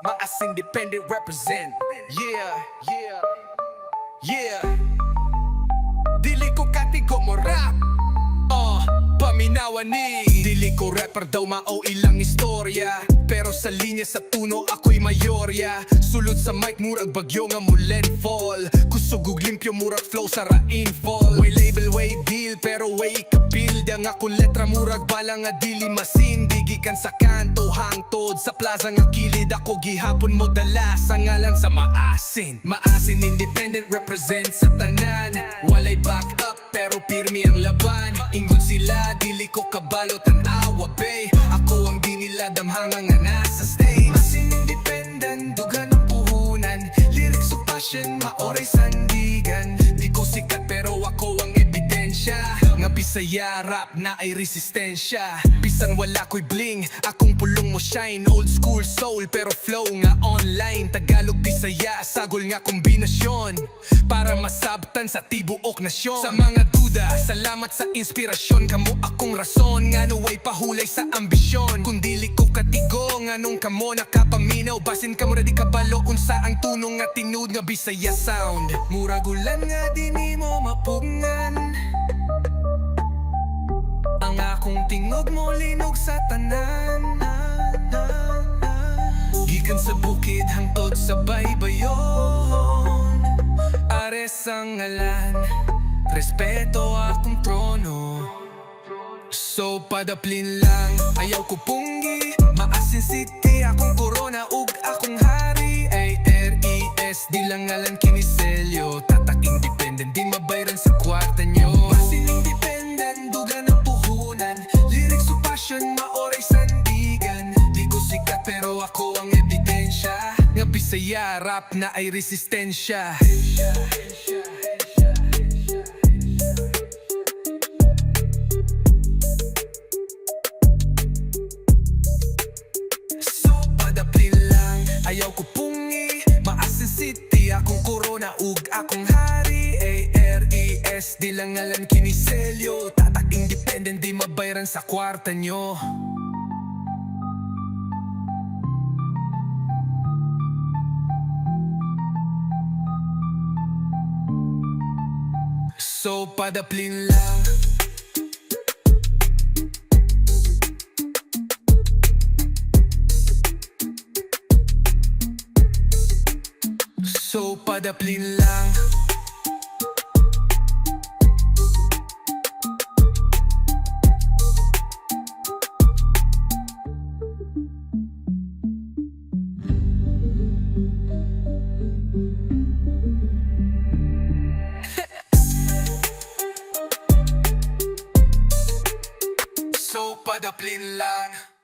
Maasin Independent represent. Yeah. Dili ko katigo mo rap. Paminawa ni Dili ko rapper daw mao ilang istorya, pero sa linya sa tuno ako'y mayorya. Sulod sa mic mura'g bagyo nga mo-landfall. Kusog ug limpyo mura'g flow sa rainfall. Way label, way deal, pero way ikapildi. Ang akong letra mura'g bala nga dili ma-sindi. Gikan sa kanto, hangtod sa plaza nga kilid. Ako gihapon modala sa ngalan sa Maasin Independent represent sa tanan. Walay back up pero pirmi ang laban. Ingon sila, dili ko kabalo tan-awa bay. Ako ang di nila damhanga nga nasa stage. Maasin Independent, duga ng puhunan. Lyrics o passion, maoray sandigan. Di ko sikat pero ako ang ebidensya. Nga Bisaya rap na ay resistensya. Bisan wala ko'y bling, akong pulong mo shine. Old school soul pero flow nga online. Tagalog Bisaya, sagol nga kombinasyon para masabtan sa tibuok nasyon. Sa mga duda, salamat sa inspirasyon. Kamo akong rason, nga way pahulay sa ambisyon. Kung dili ko katigo, nga nung kamo nakapaminaw. Basin kamo ready kabalo unsa ang tunong nga tinud nga Bisaya sound. Mura'g ulan nga dini mo mapungan. Ang akong tingog mo linog sa tanan. Gikan sa bukid hangtod sa baybayon. Ares ang ngalan, respeto akong trono. So Padaplin lang, ayaw ko punggi. Maasin City, akong corona ug akong hari. ARES, di lang ngalan kiniselyo. Tatak independent, di mabayran sa kwarta nyo. Maasin Independent, duga ng puhunan. Lyrics o passion, maoray sandigan. Di ko sikat pero ako ang ebidensya. Nga Bisaya rap na ay resistensya. Ayaw ko pungi, Maasin City, akong corona ug akong hari. ARES, di lang ngalan kiniselyo. Tatak independent, di mabayran sa kwarta nyo. So Padaplin lang. So Padaplin lang. So Padaplin lang.